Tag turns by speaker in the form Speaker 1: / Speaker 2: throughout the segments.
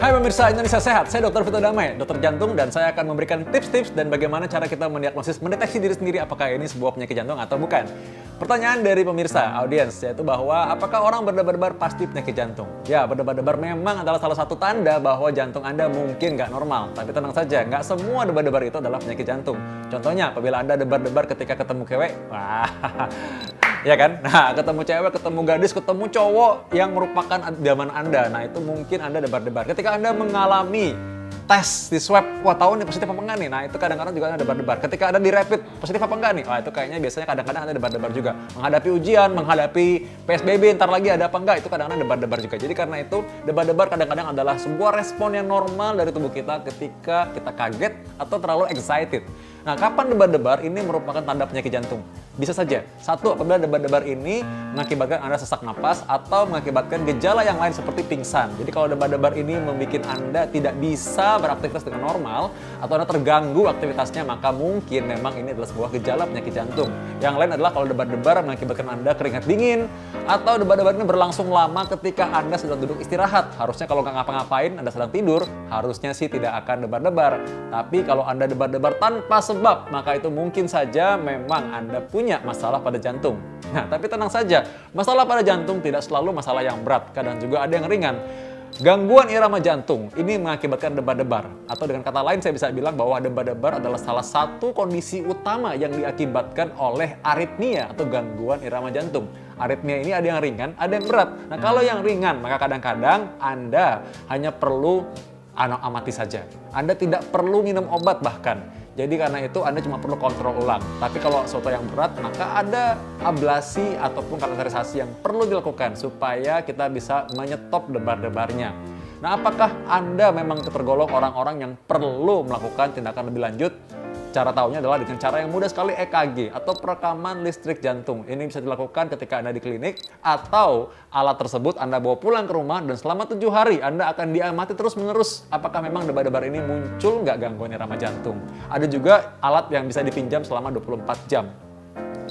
Speaker 1: Hai pemirsa Indonesia Sehat, saya Dr. Vito Damai, dokter jantung, dan saya akan memberikan tips-tips dan bagaimana cara kita mendiagnosis, mendeteksi diri sendiri apakah ini sebuah penyakit jantung atau bukan. Pertanyaan dari pemirsa, audiens, yaitu bahwa apakah orang berdebar-debar pasti penyakit jantung? Ya, berdebar-debar memang adalah salah satu tanda bahwa jantung Anda mungkin nggak normal. Tapi tenang saja, nggak semua debar-debar itu adalah penyakit jantung. Contohnya, apabila Anda debar-debar ketika ketemu cewek, wah, ya kan? Nah, ketemu cewek, ketemu gadis, ketemu cowok yang merupakan idaman Anda. Nah, itu mungkin Anda debar-debar. Ketika Anda mengalami tes di swab, wah tahu nih positif apa enggak nih? Nah, itu kadang-kadang juga Anda debar-debar. Ketika Anda di rapid, positif apa enggak nih? Wah, itu kayaknya biasanya kadang-kadang Anda debar-debar juga. Menghadapi ujian, menghadapi PSBB, ntar lagi ada apa enggak? Itu kadang-kadang debar-debar juga. Jadi karena itu, debar-debar kadang-kadang adalah sebuah respon yang normal dari tubuh kita ketika kita kaget atau terlalu excited. Nah, kapan debar-debar ini merupakan tanda penyakit jantung? Bisa saja. Satu, apabila debar-debar ini mengakibatkan Anda sesak napas atau mengakibatkan gejala yang lain seperti pingsan. Jadi kalau debar-debar ini membuat Anda tidak bisa beraktivitas dengan normal atau Anda terganggu aktivitasnya, maka mungkin memang ini adalah sebuah gejala penyakit jantung. Yang lain adalah kalau debar-debar mengakibatkan Anda keringat dingin atau debar-debar ini berlangsung lama ketika Anda sedang duduk istirahat. Harusnya kalau nggak ngapa-ngapain, Anda sedang tidur, harusnya sih tidak akan debar-debar. Tapi kalau Anda debar-debar tanpa sebab, maka itu mungkin saja memang Anda punya masalah pada jantung. Nah, tapi tenang saja, masalah pada jantung tidak selalu masalah yang berat, kadang juga ada yang ringan. Gangguan irama jantung ini mengakibatkan debar-debar. Atau dengan kata lain saya bisa bilang bahwa debar-debar adalah salah satu kondisi utama yang diakibatkan oleh aritmia atau gangguan irama jantung. Aritmia ini ada yang ringan, ada yang berat. Nah, kalau yang ringan, maka kadang-kadang Anda hanya perlu amati saja. Anda tidak perlu minum obat bahkan. Jadi karena itu Anda cuma perlu kontrol ulang. Tapi kalau sesuatu yang berat, maka ada ablasi ataupun kateterisasi yang perlu dilakukan supaya kita bisa menyetop debar-debarnya. Nah, apakah Anda memang tergolong orang-orang yang perlu melakukan tindakan lebih lanjut? Cara tahunya adalah dengan cara yang mudah sekali, EKG atau perekaman listrik jantung. Ini bisa dilakukan ketika Anda di klinik atau alat tersebut Anda bawa pulang ke rumah dan selama 7 hari Anda akan diamati terus-menerus apakah memang debar-debar ini muncul nggak gangguan irama jantung. Ada juga alat yang bisa dipinjam selama 24 jam.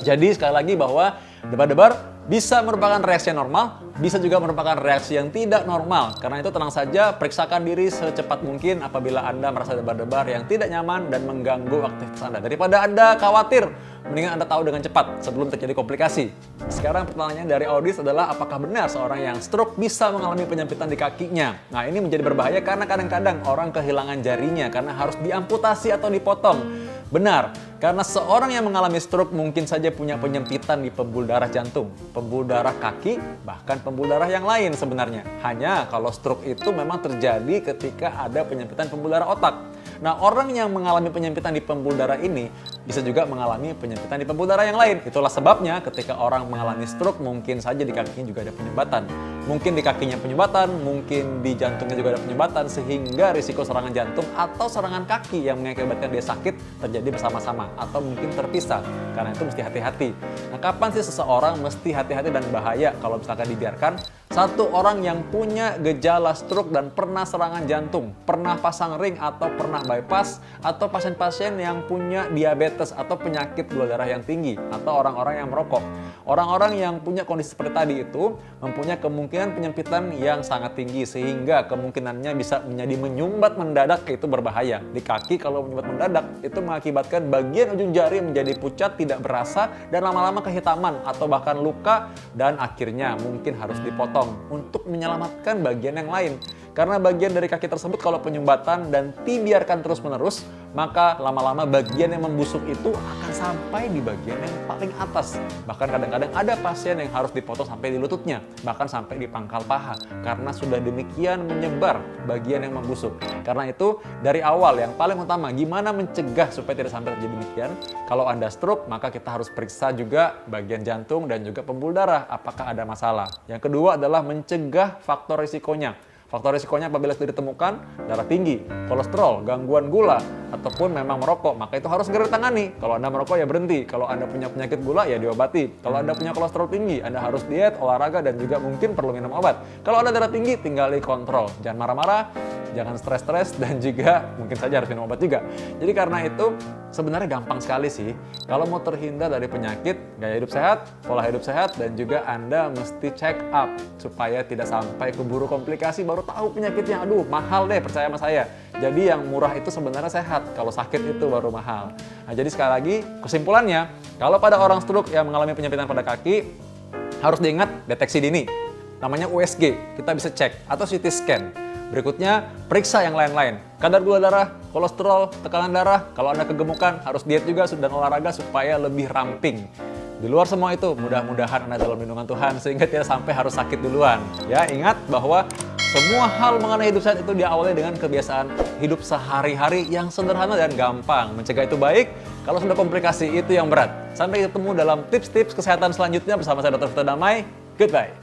Speaker 1: Jadi sekali lagi bahwa debar-debar bisa merupakan reaksi yang normal, bisa juga merupakan reaksi yang tidak normal. Karena itu tenang saja, periksakan diri secepat mungkin apabila Anda merasa debar-debar yang tidak nyaman dan mengganggu aktivitas Anda. Daripada Anda khawatir, mendingan Anda tahu dengan cepat sebelum terjadi komplikasi. Sekarang pertanyaan dari audiens adalah apakah benar seorang yang stroke bisa mengalami penyempitan di kakinya? Nah, ini menjadi berbahaya karena kadang-kadang orang kehilangan jarinya karena harus diamputasi atau dipotong. Benar, karena seorang yang mengalami stroke mungkin saja punya penyempitan di pembuluh darah jantung, pembuluh darah kaki, bahkan pembuluh darah yang lain sebenarnya. Hanya kalau stroke itu memang terjadi ketika ada penyempitan pembuluh darah otak. Nah, orang yang mengalami penyempitan di pembuluh darah ini bisa juga mengalami penyempitan di pembuluh darah yang lain. Itulah sebabnya ketika orang mengalami stroke mungkin saja di kakinya juga ada penyumbatan. Mungkin di kakinya penyumbatan, mungkin di jantungnya juga ada penyumbatan, sehingga risiko serangan jantung atau serangan kaki yang mengakibatkan dia sakit terjadi bersama-sama atau mungkin terpisah. Karena itu mesti hati-hati. Nah, kapan sih seseorang mesti hati-hati dan bahaya kalau misalkan dibiarkan? Satu orang yang punya gejala stroke dan pernah serangan jantung, pernah pasang ring atau pernah bypass, atau pasien-pasien yang punya diabetes atau penyakit gula darah yang tinggi, atau orang-orang yang merokok. Orang-orang yang punya kondisi seperti tadi itu mempunyai kemungkinan penyempitan yang sangat tinggi sehingga kemungkinannya bisa menjadi menyumbat mendadak, itu berbahaya. Di kaki kalau menyumbat mendadak itu mengakibatkan bagian ujung jari menjadi pucat, tidak berasa, dan lama-lama kehitaman atau bahkan luka, dan akhirnya mungkin harus dipotong untuk menyelamatkan bagian yang lain. Karena bagian dari kaki tersebut kalau penyumbatan dan dibiarkan terus-menerus, maka lama-lama bagian yang membusuk itu akan sampai di bagian yang paling atas. Bahkan kadang-kadang ada pasien yang harus dipotong sampai di lututnya, bahkan sampai di pangkal paha, karena sudah demikian menyebar bagian yang membusuk. Karena itu dari awal yang paling utama gimana mencegah supaya tidak sampai terjadi demikian. Kalau Anda stroke, maka kita harus periksa juga bagian jantung dan juga pembuluh darah apakah ada masalah. Yang kedua adalah mencegah faktor risikonya. Faktor risikonya apabila sudah ditemukan darah tinggi, kolesterol, gangguan gula, ataupun memang merokok, maka itu harus segera ditangani. Kalau Anda merokok ya berhenti, kalau Anda punya penyakit gula ya diobati. Kalau Anda punya kolesterol tinggi, Anda harus diet, olahraga, dan juga mungkin perlu minum obat. Kalau Anda darah tinggi, tinggal dikontrol. Jangan marah-marah, jangan stres-stres, dan juga mungkin saja harus minum obat juga. Jadi karena itu sebenarnya gampang sekali sih. Kalau mau terhindar dari penyakit, gaya hidup sehat, pola hidup sehat, dan juga Anda mesti check up supaya tidak sampai keburu komplikasi baru tahu penyakitnya. Aduh, mahal deh, percaya sama saya. Jadi yang murah itu sebenarnya sehat, kalau sakit itu baru mahal. Nah, jadi sekali lagi kesimpulannya, kalau pada orang stroke yang mengalami penyempitan pada kaki, harus diingat deteksi dini. Namanya USG, kita bisa cek, atau CT scan. Berikutnya, periksa yang lain-lain. Kadar gula darah, kolesterol, tekanan darah. Kalau Anda kegemukan, harus diet juga dan olahraga supaya lebih ramping. Di luar semua itu, mudah-mudahan Anda dalam lindungan Tuhan sehingga tidak sampai harus sakit duluan. Ya, ingat bahwa semua hal mengenai hidup sehat itu diawali dengan kebiasaan hidup sehari-hari yang sederhana dan gampang. Mencegah itu baik, kalau sudah komplikasi itu yang berat. Sampai ketemu dalam tips-tips kesehatan selanjutnya bersama saya Dr. Vito Damai. Goodbye.